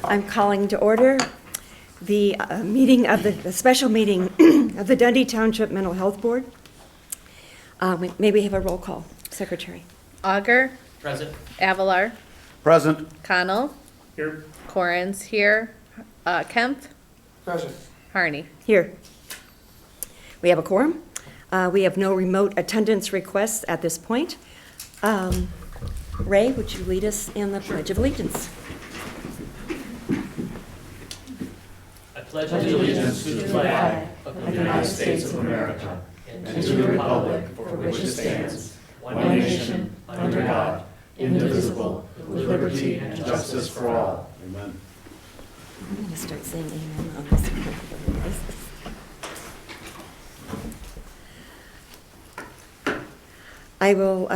I'm calling to order the meeting of the special meeting of the Dundee Township Mental Health Board. May we have a roll call, Secretary? Auger. Present. Avalar. Present. Connell. Here. Corrins here. Kemp. Present. Harney. Here. We have a quorum. We have no remote attendance requests at this point. Ray, would you lead us in the Pledge of Allegiance? I pledge allegiance to the flag of the United States of America and to the republic for which it stands, one nation, under God, indivisible, with liberty and justice for all. Amen. I'm going to start saying amen on this.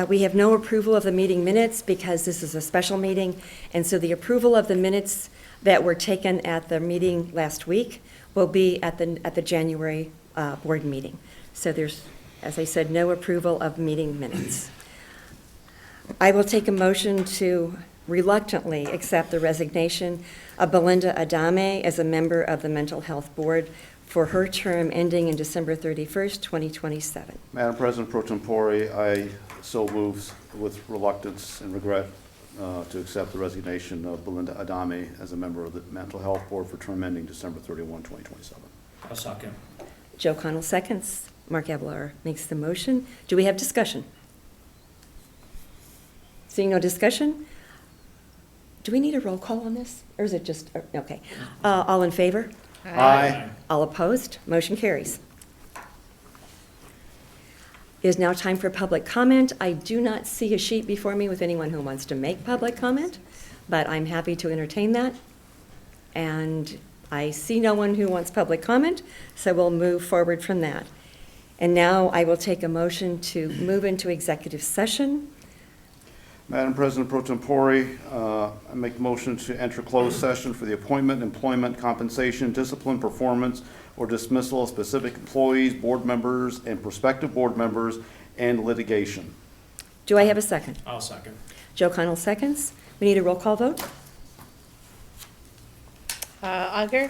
We have no approval of the meeting minutes because this is a special meeting, and so the approval of the minutes that were taken at the meeting last week will be at the January board meeting. So there's, as I said, no approval of meeting minutes. I will take a motion to reluctantly accept the resignation of Belinda Adame as a member of the Mental Health Board for her term ending in December 31st, 2027. Madam President Pro Tempore, I so move with reluctance and regret to accept the resignation of Belinda Adame as a member of the Mental Health Board for term ending December 31, 2027. I'll second. Joe Connell seconds. Mark Avalar makes the motion. Do we have discussion? Seeing no discussion, do we need a roll call on this? Or is it just, okay. All in favor? Aye. All opposed? Motion carries. It is now time for public comment. I do not see a sheet before me with anyone who wants to make public comment, but I'm happy to entertain that. And I see no one who wants public comment, so we'll move forward from that. And now I will take a motion to move into executive session. Madam President Pro Tempore, I make the motion to enter closed session for the appointment, employment, compensation, discipline, performance, or dismissal of specific employees, board members, and prospective board members, and litigation. Do I have a second? I'll second. Joe Connell seconds. We need a roll call vote? Auger.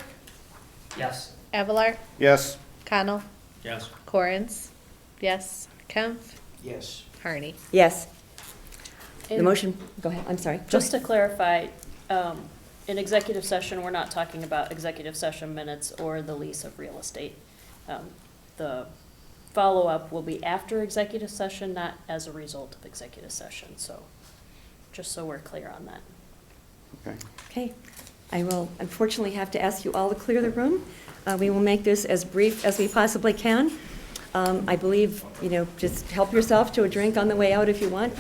Yes. Avalar. Yes. Connell. Yes. Corrins. Yes. Kemp. Yes. Harney. Yes. The And motion, go ahead, I'm sorry. just to clarify, in executive session, we're not talking about executive session minutes or the lease of real estate. The follow-up will be after executive session, not as a result of executive session. So just so we're clear on that. Okay. Okay, I will unfortunately have to ask you all to clear the room. We will make this as brief as we possibly can. I believe, just help yourself to a drink on the way out if you want.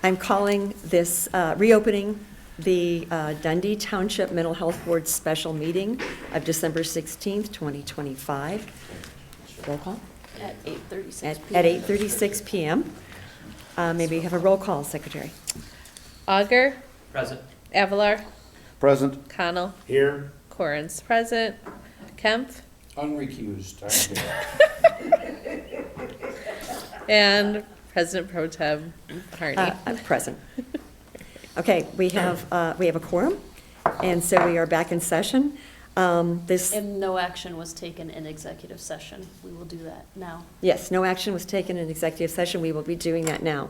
I'm calling this, reopening the Dundee Township Mental Health Board Special Meeting of December 16th, 2025. Roll call? At 8:36 At p.m. 8:36 p.m. Maybe have a roll call, Secretary. Auger. Present. Avalar. Present. Connell. Here. Corrins present. Kemp. Unrecused. And President Pro Tem Harney. I'm present. Okay, we have a quorum, and so we are back in session. And no action was taken in executive session. We will do that now. Yes, no action was taken in executive session. We will be doing that now.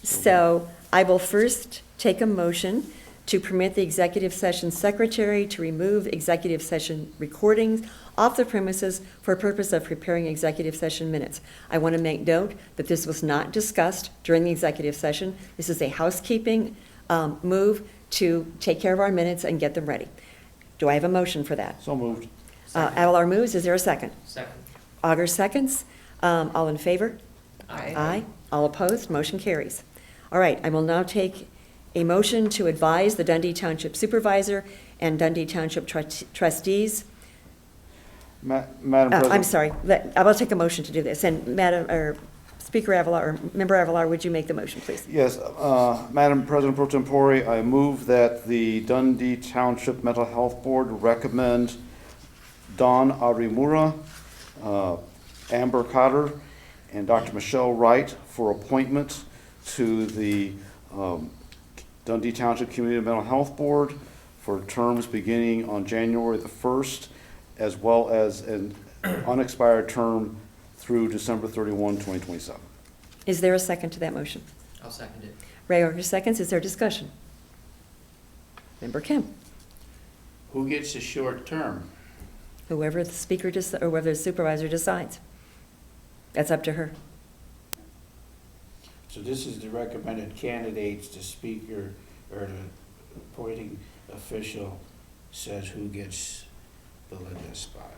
So I will first take a motion to permit the executive session secretary to remove executive session recordings off the premises for purpose of preparing executive session minutes. I want to make note that this was not discussed during the executive session. This is a housekeeping move to take care of our minutes and get them ready. Do I have a motion for that? So moved. Avalar moves. Is there a second? Second. Auger seconds. All in favor? Aye. Aye. All opposed? Motion carries. All right, I will now take a motion to advise the Dundee Township Supervisor and Dundee Township trustees. Madam President. I'm sorry, I will take a motion to do this. And Speaker Avalar, or Member Avalar, would you make the motion, please? Yes, Madam President Pro Tempore, I move that the Dundee Township Mental Health Board recommend Dawn Arimura, Amber Cotter, and Dr. Michelle Wright for appointment to the Dundee Township Community Mental Health Board for terms beginning on January the 1st, as well as an unexpired term through December 31, 2027. Is there a second to that motion? I'll second it. Ray Auger seconds. Is there discussion? Member Kemp? Who gets a short term? Whoever the speaker or whoever the supervisor decides. That's up to her. So this is the recommended candidates, the speaker or the appointing official says who gets the Linda spot.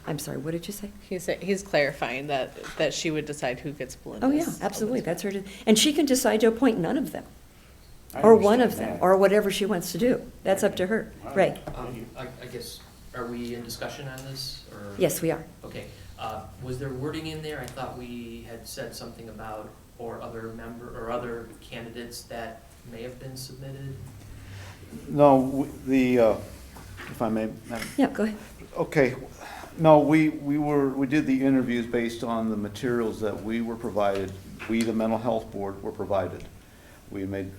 I'm sorry, what did you say? He's clarifying that she would decide who gets Belinda's. Oh, yeah, absolutely, that's her, and she can decide to appoint none of them, I or one of understand them, that. or whatever she wants to do. That's up to her. Ray? I guess, are we in discussion on this, or? Yes, we are. Okay, was there wording in there? I thought we had said something about, or other candidates that may have been submitted? No, if I may, Madam. Yeah, go ahead. Okay, no, we did the interviews based on the materials that we were provided, we, the Mental Health Board, were provided. We made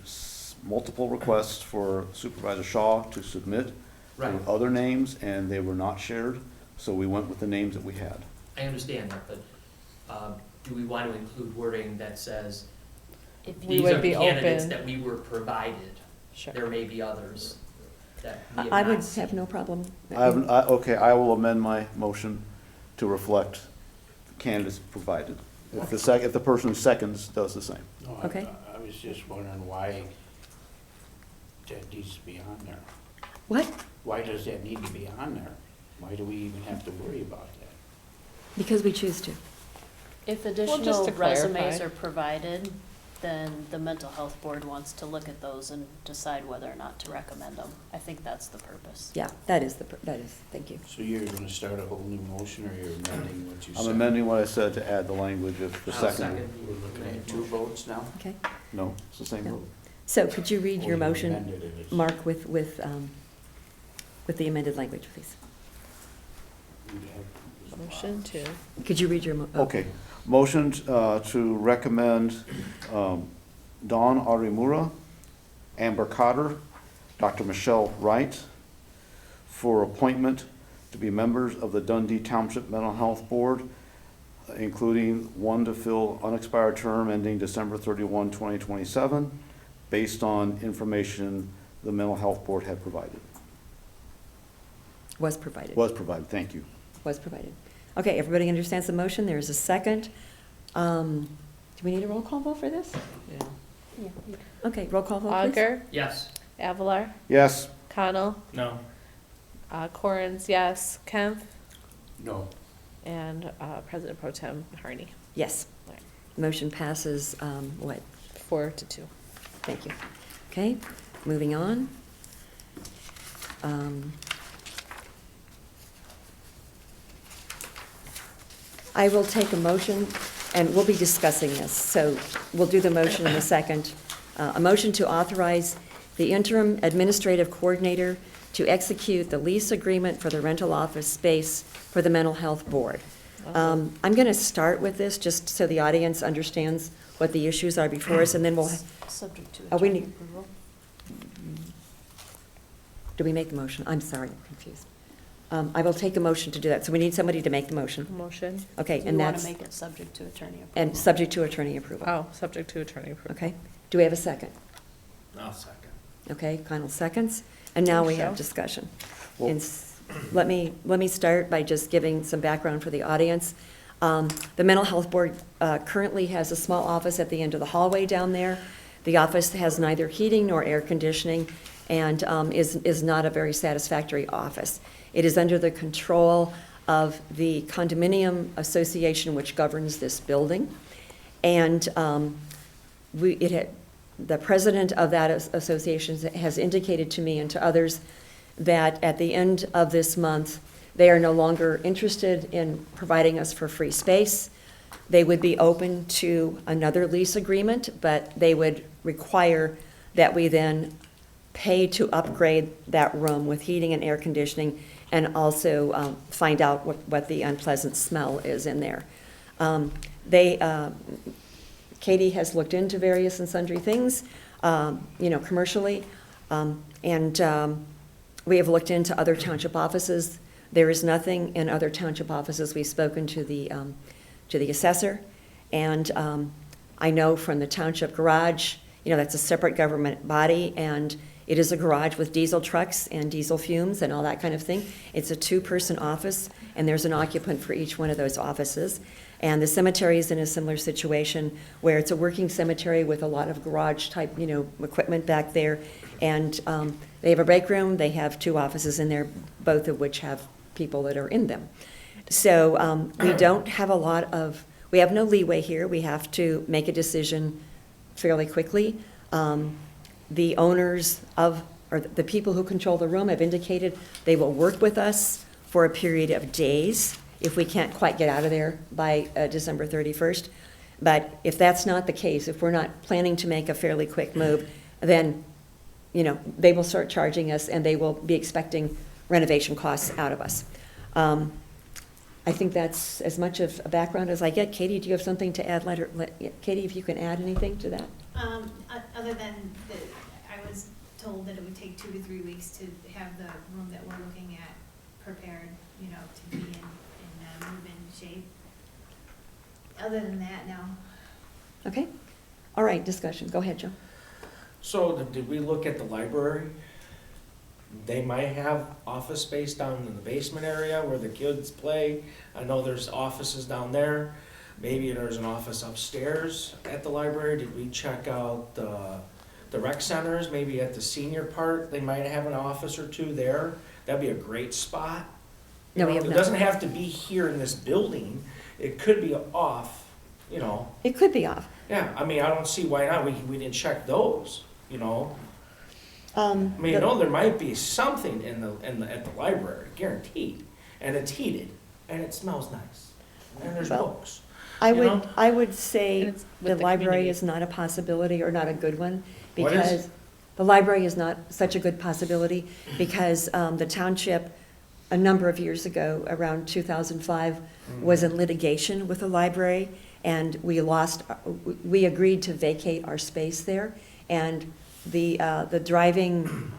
multiple requests for Supervisor Shaw to submit. There were Right. other names, and they were not shared, so we went with the names that we had. I understand that, but do we want to include wording that says, If We these would are be the candidates open. that we were provided? Sure. There may be others that we have I not would seen. have no problem. Okay, I will amend my motion to reflect candidates provided. If the person who seconds does the same. No, Okay. I was just wondering why that needs to be on there. What? Why does that need to be on there? Why do we even have to worry about that? Because we choose to. If just additional to resumes clarify. are provided, then the mental health board wants to look at those and decide whether or not to recommend them. I think that's the purpose. Yeah, that is, thank you. So you're gonna start a whole new motion, or you're amending what you said? I'm amending what I said to add the language of the I'll second. We're looking at two votes now? Okay, No, it's the same No. vote. so could you read Or your you motion, amended it, it's- Mark, with the amended language, please? you'd have- Motion to. Could you read your? Okay, motion to recommend Dawn Arimura, Amber Cotter, Dr. Michelle Wright for appointment to be members of the Dundee Township Mental Health Board, including one to fill unexpired term ending December 31, 2027, based on information the Mental Health Board had provided. Was provided. Was provided, thank you. Was provided. Okay, everybody understands the motion, there is a second. Do we need a roll call vote for this? Yeah. Yeah. Okay, roll call vote, please. Auger, Yes. Avalar, Yes, Connell, No. Corns, yes, Kemp, No. and President Pro Tem Harney. Yes. Right. Motion passes, what? 4-2. Thank you. Okay, moving on. I will take a motion, and we'll be discussing this, so we'll do the motion in a second. A motion to authorize the interim administrative coordinator to execute the lease agreement for the rental office space for the mental health board. I'm going to start with this, just so the audience understands what the issues are before us, and then we'll, Subject to Oh, we attorney need- approval. do we make the motion? I'm sorry, I'm confused. I will take a motion to do that, so we need somebody to make the motion. Motion. Okay, Do and you want that's, to make it subject to attorney approval? and subject to attorney approval. Oh, subject to attorney approval. Okay, do we have a second? I'll second. Okay, Connell seconds, and now we have Michelle? discussion. Well- And let me start by just giving some background for the audience. The Mental Health Board currently has a small office at the end of the hallway down there. The office has neither heating nor air conditioning, and is not a very satisfactory office. It is under the control of the condominium association which governs this building. And the president of that association has indicated to me and to others that at the end of this month, they are no longer interested in providing us for free space. They would be open to another lease agreement, but they would require that we then pay to upgrade that room with heating and air conditioning, and also find out what the unpleasant smell is in there. Katie has looked into various and sundry things, commercially, and we have looked into other township offices. There is nothing in other township offices. We've spoken to the assessor, and I know from the township garage, that's a separate government body, and it is a garage with diesel trucks and diesel fumes and all that kind of thing. It's a two-person office, and there's an occupant for each one of those offices. And the cemetery is in a similar situation where it's a working cemetery with a lot of garage-type, equipment back there. And they have a break room. They have two offices in there, both of which have people that are in them. So we don't have we have no leeway here. We have to make a decision fairly quickly. The owners or the people who control the room have indicated they will work with us for a period of days if we can't quite get out of there by December 31st. But if that's not the case, if we're not planning to make a fairly quick move, then, they will start charging us, and they will be expecting renovation costs out of us. I think that's as much of a background as I get. Katie, do you have something to add? Katie, if you can add anything to that? Other than I was told that it would take 2 to 3 weeks to have the room that we're looking at prepared, to be in move-in shape. Other than that, no. Okay. All right, discussion. Go ahead, Joe. So did we look at the library? They might have office space down in the basement area where the kids play. I know there's offices down there. Maybe there's an office upstairs at the library. Did we check out the rec centers? Maybe at the senior part, they might have an office or two there. That'd be a great spot. No, we have It not. doesn't have to be here in this building. It could be off, It could be off. Yeah, I don't see why not. We didn't check those, there might be something at the library, guaranteed, and it's heated, and it smells nice, and there's Well, books. I You would, know? I would say And it's with the the library community. is not a possibility or not a good one. What is? Because the library is not such a good possibility because the township, a number of years ago, around 2005, was in litigation with the library, and we agreed to vacate our space there. And the driving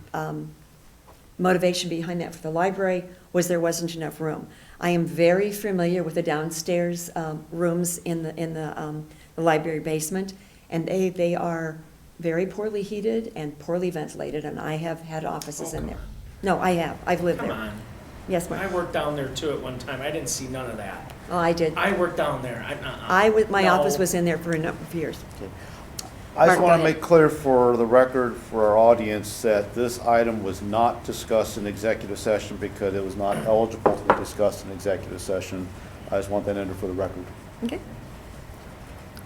motivation behind that for the library was there wasn't enough room. I am very familiar with the downstairs rooms in the library basement, and they are very poorly heated and poorly ventilated, and I have had offices in there. No, I have. I've lived Come there. on, Yes, I Mark. worked down there too at one time. I didn't see none of that. Oh, I did. I worked down there. My No. office was in there for a number of years. I just Mark, want go to ahead. make clear for the record, for our audience, that this item was not discussed in executive session because it was not eligible to be discussed in executive session. I just want that entered for the record. Okay.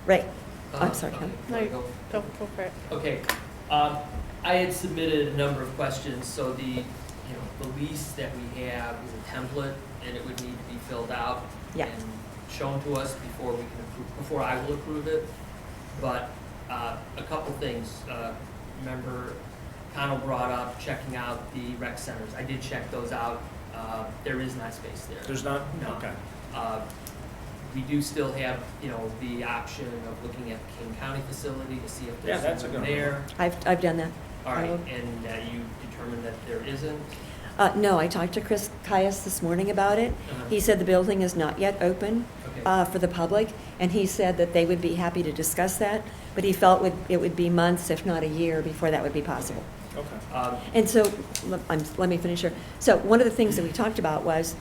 Ray. I'm sorry, Ken. No, go for it. Okay, I had submitted a number of questions, so the lease that we have is a template, and it would need to be filled out Yeah. and shown to us before I will approve it. But a couple things, remember Connell brought up checking out the rec centers. I did check those out. There is not space there. There's not? No. Okay. We do still have, the option of looking at the King County facility to see if Yeah, there's that's a something good one. there. I've done that. All right, I will- and you determined that there isn't? No, I talked to Chris Caius this morning about it. Uh-huh. He said the building is not yet open Okay. for the public, and he said that they would be happy to discuss that, but he felt it would be months, if not a year, before that would be possible. Okay. And so, let me finish here. So one of the things that we talked about was,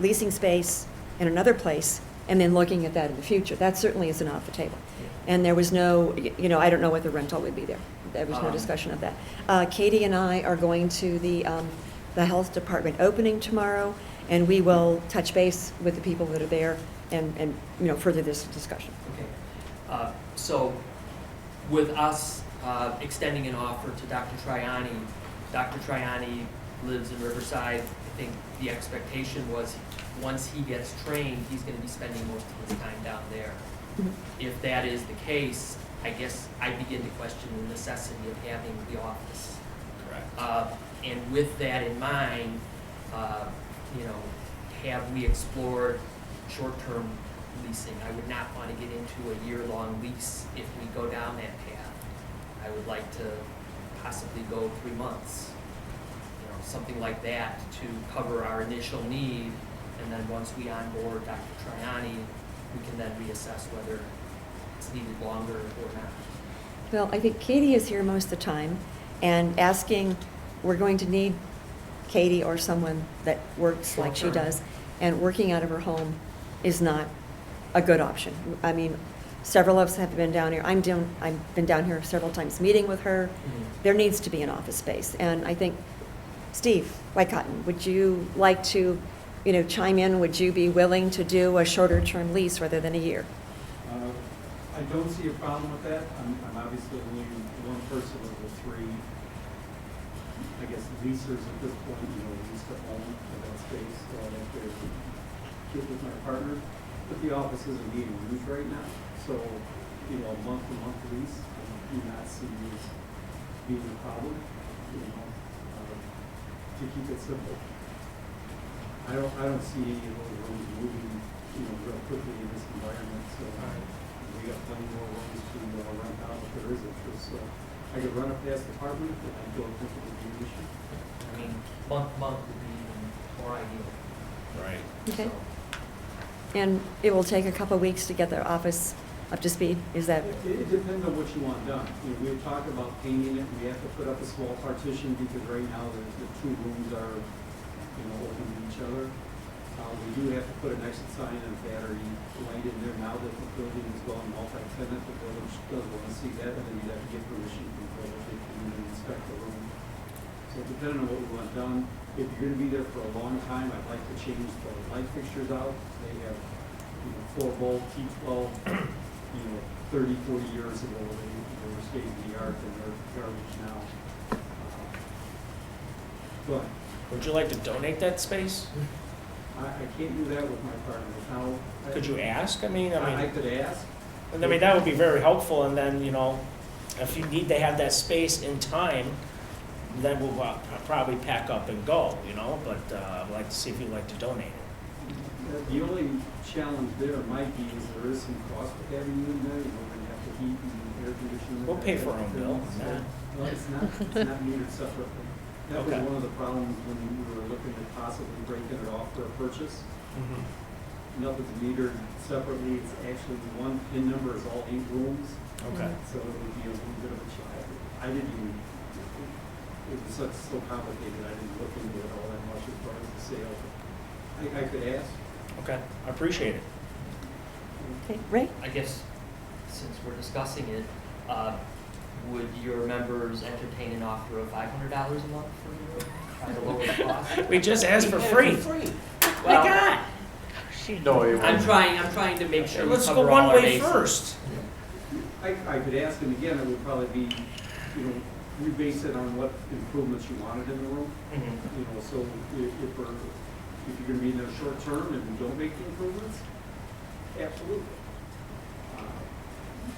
leasing space in another place and then looking at that in the future. That certainly isn't off the table. And there was no, I don't know what the rental would be there. There was no discussion of that. Katie and I are going to the health department opening tomorrow, and we will touch base with the people that are there and further this discussion. Okay. So with us extending an offer to Dr. Triani lives in Riverside. I think the expectation was once he gets trained, he's going to be spending most of his time down there. Mhm. If that is the case, I guess I begin to question the necessity of having the office. Correct. And with that in mind, have we explored short-term leasing. I would not want to get into a year-long lease if we go down that path. I would like to possibly go 3 months, you know, something like that to cover our initial need. And then once we onboard Dr. Triani, we can then reassess whether it's needed longer or not. Well, I think Katie is here most of the time, and asking, we're going to need Katie or someone that works like she Short-term. does, and working out of her home is not a good option. I mean, several of us have been down here, I've been down here several times meeting with her. There needs to be an office space, and I think, Steve Wycotton, would you like to, chime in? Would you be willing to do a shorter-term lease rather than a year? I don't see a problem with that. I'm obviously only one person of the three, I guess, leasers at this point, lease to own of that space. So I have to get with my partner. But the office isn't being used right now. So, a month-to-month lease, I do not see as being a problem, to keep it simple. I don't see any of those rooms moving, real quickly in this environment, so. We got plenty more rooms to rent out if there is interest, so I could run up past the apartment, but I don't think it would be an issue. I mean, month would be even more ideal. Right. Okay. So, And it will take a couple of weeks to get the office up to speed? Is that, It depends on what you want done. We had talked about painting it, we have to put up a small partition because right now the two rooms are, open to each other. We do have to put an exit sign and a battery light in there now that the building is going multi-tenant. The village does want to see that, and then you'd have to get permission from the village to come in and inspect the room. So depending on what we want done, if you're gonna be there for a long time, I'd like to change the light fixtures out. They have, 4-volt T12, 30, 40 years ago, they were state of the art and they're garbage now. But Would you like to donate that space? I can't do that with my partners. Now, Could you ask? I I could ask. that would be very helpful, and then, if you need to have that space in time, then we'll probably pack up and go, but I'd like to see if you'd like to donate it. The only challenge there might be is there is some cost with having you in there. We're gonna have to heat and air condition. We'll pay for our own bill. Well, it's not metered separately. That was Okay. one of the problems when we were looking at possibly breaking it off for a purchase. Nothing's metered separately. It's actually one PIN number is all 8 rooms. Okay. So it would be a little bit of a challenge. I didn't even, it was so complicated, I didn't look into it all that much as far as the sale. I could ask. Okay, I appreciate it. okay, Ray? I guess, since we're discussing it, would your members entertain an offer of $500 a month for you? Try to lower the cost? We just asked for free. My Well, God. I'm trying to make sure we Let's go cover all one our way bases. first. I could ask, and again, it would probably be, we base it on what improvements you wanted in the room. Mhm. So if you're gonna be in there short term and we don't make the improvements, absolutely.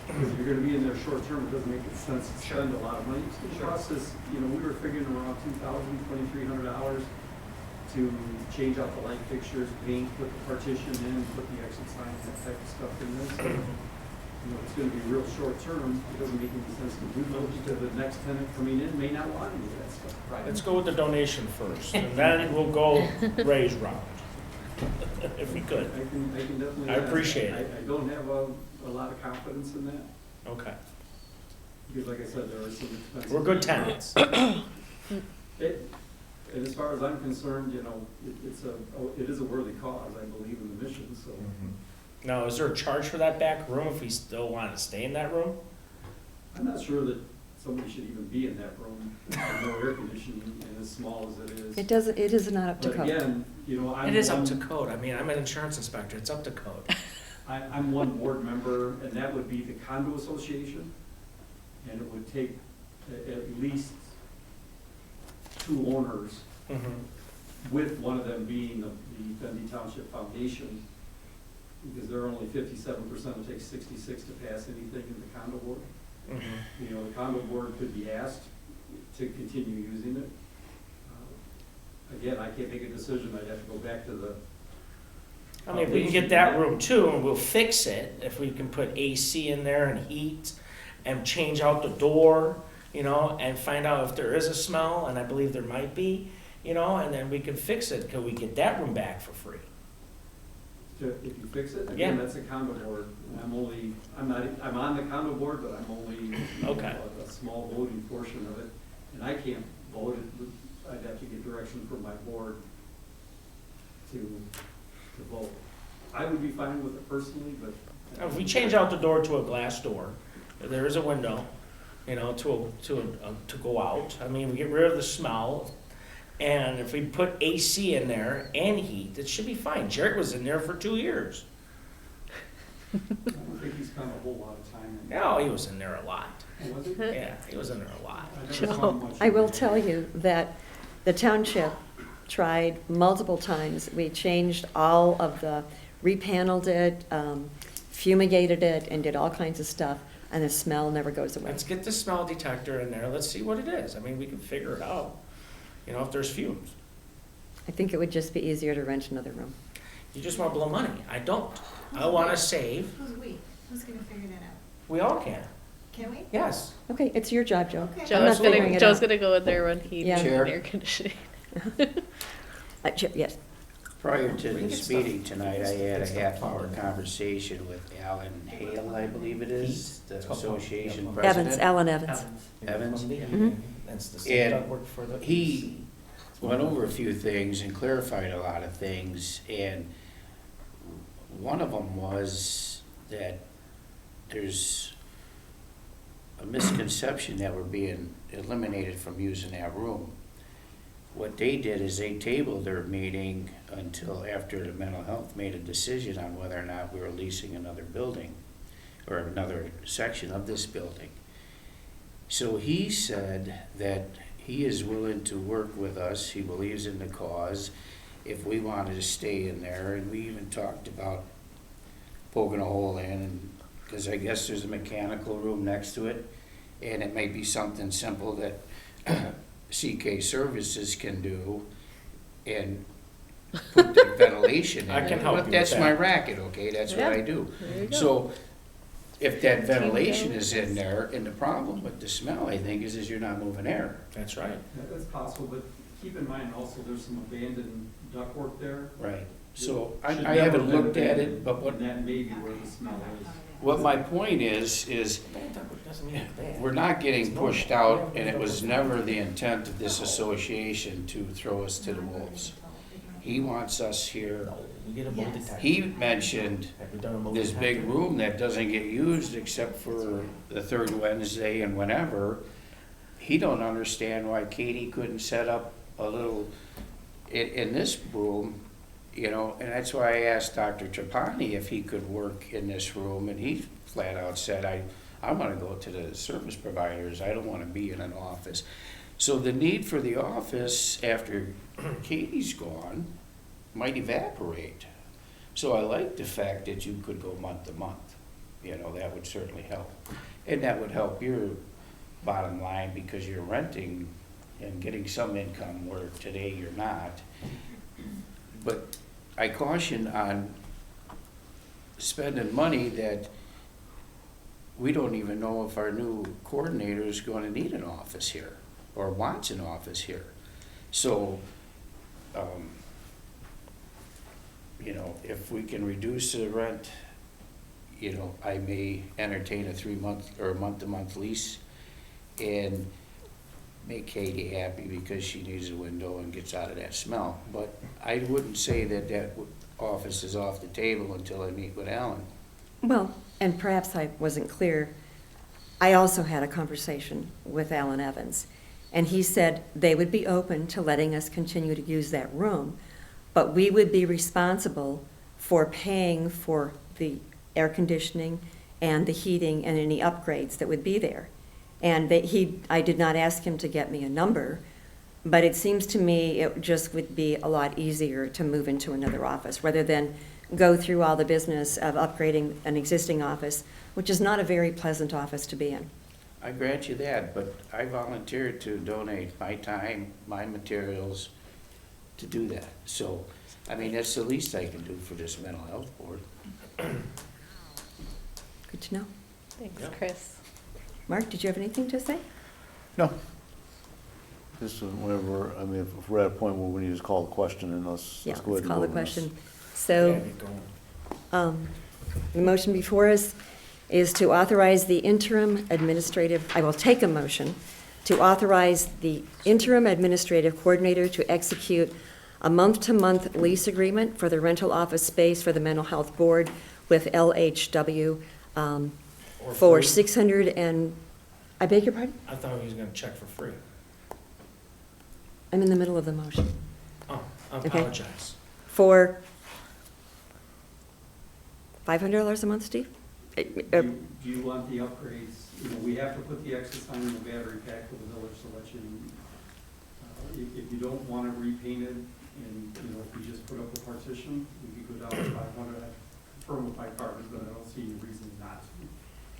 Because if you're gonna be in there short term, it doesn't make sense to spend a lot of money. It's gonna cost us, we were figuring around $2,300 to change out the light fixtures, paint, put the partition in, put the exit sign, that type of stuff in there. So, it's gonna be real short term, it doesn't make any sense to do those because the next tenant coming in may not want any of that stuff. Right. Let's go with the donation first, and then we'll go raise round, if we could. I can definitely. I appreciate ask. it. I don't have a lot of confidence in that, Okay. because like I said, there are some expenses. We're good tenants. And as far as I'm concerned, it is a worthy cause, I believe in the mission, so. Now, is there a charge for that back room if we still want to stay in that room? I'm not sure that somebody should even be in that room, with no air conditioning, and as small as it is. It is not up to But code. again, I'm. It is up one- to code. I'm an insurance inspector. It's up to code. I'm one board member, and that would be the condo association, and it would take at least 2 owners, with one of them being the Dundee Township Foundation, because they're only 57%, it takes 66 to pass anything in the condo board. The condo board could be asked to continue using it. Again, I can't make a decision, I'd have to go back to the I mean, if we can get that room too, and we'll fix it, if we can put AC in there and heat, and change out the door, you know, and find out if there is a smell, and I believe there might be, you know, and then we can fix it, can we get that room back for free? If you fix it, Yeah. again, that's a condo board. And I'm on the condo board, but I'm only, you know, Okay. a small voting portion of it. And I can't vote it, I'd have to get direction from my board to vote. I would be fine with it personally, but. If we change out the door to a glass door, there is a window, you know, to go out. I mean, we get rid of the smell, and if we put AC in there and heat, it should be fine. Jared was in there for 2 years. I don't think he's spent a whole lot of time in. No, he was in there a lot. Oh, was it? Yeah, he was in there a lot. I never saw him much. I will tell you that the township tried multiple times. We changed all of repaneled it, fumigated it, and did all kinds of stuff, and the smell never goes away. Let's get the smell detector in there. Let's see what it is. I mean, we can figure it out. You know, if there's fumes. I think it would just be easier to rent another room. You just want to blow money. I don't. I want to save. Who's gonna figure that out? We all can. Can we? Yes. Okay, it's your job, Joe. Okay. I'm not Joe's figuring gonna, it Joe's out. gonna go in there when he Yeah. needs Chair. air conditioning. Yes. Prior to We get this stuff- meeting tonight, I had a get stuff half-hour funded. conversation with Alan Hale, I believe it is, the It's called- association Evans, president. Alan Evans. Evans? Mhm. That's the same And that worked for the. he went over a few things and clarified a lot of things, and one of them was that there's a misconception that we're being eliminated from using that room. What they did is they tabled their meeting until after the mental health made a decision on whether or not we were leasing another building or another section of this building. So he said that he is willing to work with us, he believes in the cause, if we wanted to stay in there, and we even talked about poking a hole in, and, because I guess there's a mechanical room next to it, and it may be something simple that CK Services can do, and put the ventilation in. I can it. help But you that's with my that. racket, okay, that's what Yeah. I do. There you go. So, if that ventilation is in there, and the problem with the smell, I think, is you're not moving air. That's right. That's possible, but keep in mind also, there's some abandoned ductwork there. Right. So, Should I never haven't have been looked at it, abandoned, but what, And that may be where the smell is. what my point is Doesn't mean it's bad. we're not getting pushed out, and it was never the intent of this association to throw us to the wolves. He wants us here. No, we get a mold Yes. detector. He mentioned Have we done a mold this big detector? room that doesn't get used except for the third Wednesday and whenever. He don't understand why Katie couldn't set up a little, in this room, you know, and that's why I asked Dr. Trapani if he could work in this room, and he flat out said, I wanna go to the service providers, I don't wanna be in an office. So the need for the office after Katie's gone might evaporate. So I like the fact that you could go month to month, you know, that would certainly help. And that would help your bottom line because you're renting and getting some income where today you're not. But I caution on spending money that we don't even know if our new coordinator is gonna need an office here or wants an office here. So, you know, if we can reduce the rent, you know, I may entertain a 3-month or a month-to-month lease and make Katie happy because she needs a window and gets out of that smell. But I wouldn't say that that office is off the table until I meet with Alan. Well, and perhaps I wasn't clear, I also had a conversation with Alan Evans, and he said they would be open to letting us continue to use that room, but we would be responsible for paying for the air conditioning and the heating and any upgrades that would be there. And I did not ask him to get me a number, but it seems to me it just would be a lot easier to move into another office rather than go through all the business of upgrading an existing office, which is not a very pleasant office to be in. I grant you that, but I volunteered to donate my time, my materials to do that. So I mean, that's the least I can do for this mental health board. Good to know. Thanks, Yep. Chris. Mark, did you have anything to say? No. Just whenever, I mean, if we're at a point where we need to call the question, and let's Yeah, go ahead let's and call the vote on this. question. So, the motion before us is to authorize the interim administrative, I will take a motion to authorize the interim administrative coordinator to execute a month-to-month lease agreement for the rental office space for the mental health board with LHW for 600 and, I beg your pardon? I thought he was gonna check for free. I'm in the middle of the motion. Oh, I Okay. apologize. For $500 a month, Steve? Do you want the upgrades? You know, we have to put the extra sign in the battery pack for the village to let you, if you don't want it repainted, and, you know, if you just put up a partition, we could go down to 500. I confirm with my partners, but I don't see any reason not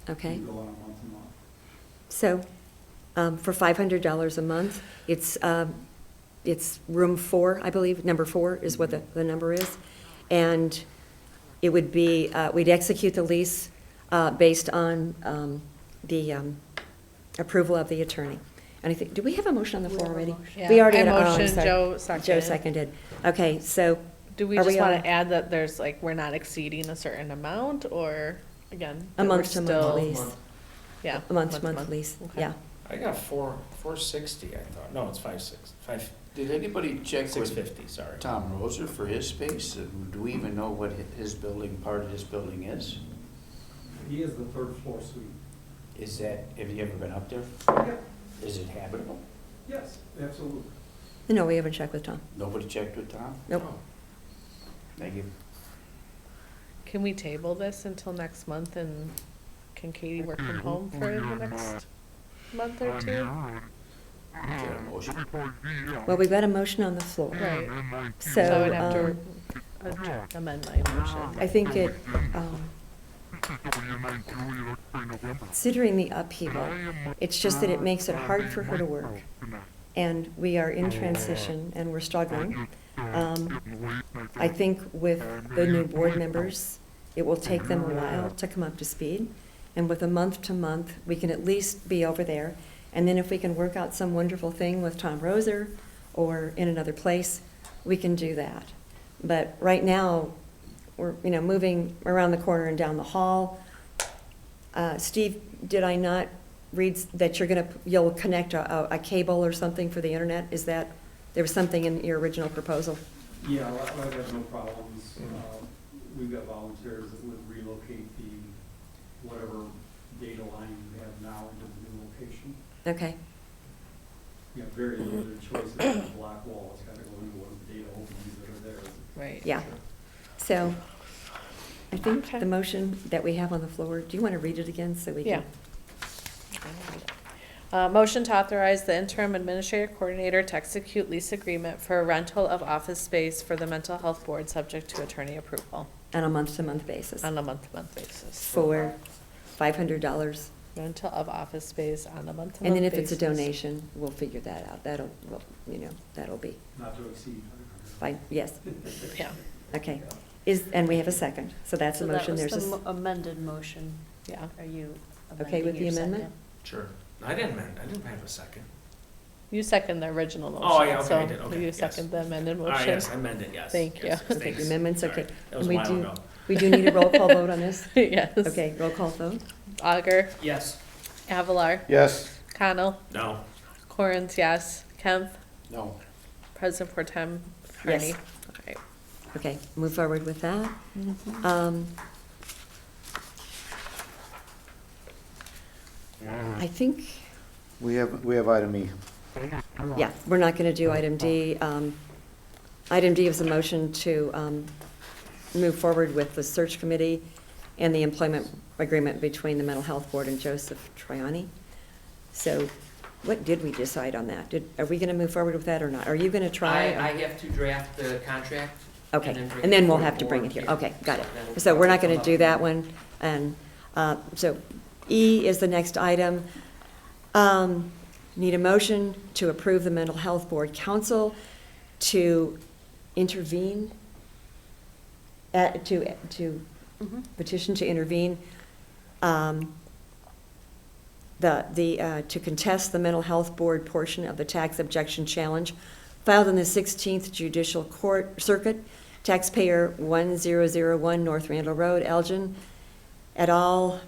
to. Okay. We go on a month to month. So, for $500 a month, it's room 4, I believe, number 4 is what the number is. And it would be, we'd execute the lease based on the approval of the attorney. And I think, do we have a motion on the floor already? Yeah, We already I had a- oh, I'm motioned, sorry. Joe Joe seconded. seconded. Okay, so, Do we Are just we want all- to add that there's like, we're not exceeding a certain amount, or again? a that we're month-to-month still- lease, Yeah. a month-to-month lease, Okay. yeah. I got 460, I thought. No, it's 5. Did anybody check with 650, sorry. Tom Roser for his space? Do we even know what his building, part of his building is? He is the third floor suite. Is that, have you ever been up there? Yeah, Is it habitable? yes, absolutely. No, we haven't checked with Tom. Nobody checked with Tom? Nope. Oh. Thank you. Can we table this until next month, and can Katie work from home for the next month or two? Is that a motion? Well, we've got a motion on the floor. Right. So, So I would have to amend my motion. I think it, considering the upheaval, it's just that it makes it hard for her to work. And we are in transition and we're struggling. I think with the new board members, it will take them a while to come up to speed. And with a month to month, we can at least be over there. And then if we can work out some wonderful thing with Tom Roser or in another place, we can do that. But right now, we're, moving around the corner and down the hall. Steve, did I not read that you'll connect a cable or something for the internet? Is that, there was something in your original proposal? Yeah, I have no problems. We've got volunteers that would relocate the, whatever data line we have now into the new location. Okay, You have very limited choices on the block wall. It's gotta go into one of the data openings that are there. Right. yeah. So I think Okay. the motion that we have on the floor, do you want to read it again so we can? Yeah. Motion to authorize the interim administrative coordinator to execute lease agreement for a rental of office space for the mental health board, subject to attorney approval On a month-to-month basis on a month-to-month basis. for $500. Rental of office space on a month-to-month basis. And then if it's a donation, we'll figure that out. That'll be Not to exceed. fine, yes, Yeah, okay. And we have a second, so that's a So motion. that There's was a, the amended motion. yeah. Are you Okay with amending the your amendment? second? Sure. I didn't have a second. You second the original motion. Oh, yeah, okay, I did, So okay, you yes. second the amended Ah, motion. yes, I meant it, yes. Thank you. Yes, Okay, thanks. the amendment's All okay. right, that was And a while ago. we do need a roll call vote on this? Yes. Okay, roll call vote. Auger, Yes. Avalar, Yes. Connell, No. Corns, yes. Kemp, No. President Pro Tem Yes. Carney. All right. Okay, move forward with that. I think, We have item E. yeah, we're not going to do item D. Item D is a motion to move forward with the search committee and the employment agreement between the Mental Health Board and Joseph Triani. So what did we decide on that? Are we going to move forward with that or not? Are you going to try? I have to draft the contract. Okay, bring and then it we'll to have the to bring it board. here. Yeah. Okay, got it. That'll- So we're not that'll going to come do up. that one. And so E is the next item. Need a motion to approve the Mental Health Board Council to intervene Mhm. petition to intervene, to contest the mental health board portion of the tax objection challenge filed in the 16th Judicial Court Circuit, taxpayer 1001 North Randall Road, Elgin, et al.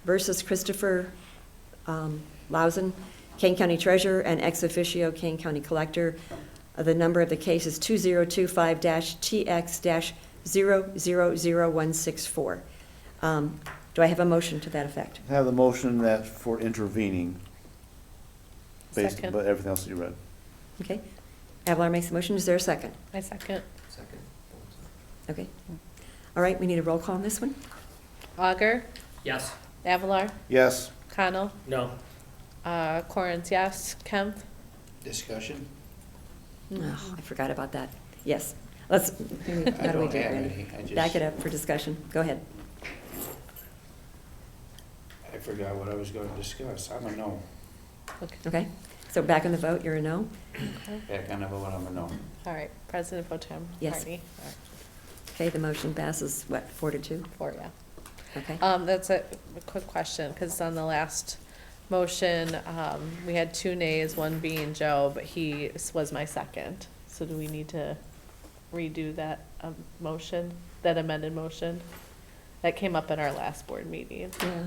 Versus Christopher Lausen, Kane County Treasurer, and ex officio Kane County Collector. The number of the case is 2025-TX-000164. Do I have a motion to that effect? I have the motion that for intervening, based Second. on everything else you read. Okay. Avalar makes the motion. Is there a second? I second. Second. Okay. All right, we need a roll call on this one. Augur, Yes. Avalar, Yes. Connell, No. Corns, yes, Kemp, Discussion? Oh, I forgot about that. Yes. Let's, how I do we don't do it, have Randy? any. I just- Back it up for discussion. Go ahead. I forgot what I was going to discuss. I'm a no. Okay? So back on the vote, you're a no? Back on the vote, I'm a no. all right, President Pro Tem Yes. Hardy. All right, Okay, the motion passes, what, 4-2? 4, yeah. Okay. That's a quick question, because on the last motion, we had 2 nays, one being Joe, but he was my second. So do we need to redo that motion, that amended motion? That came up in our last board meeting. Yeah.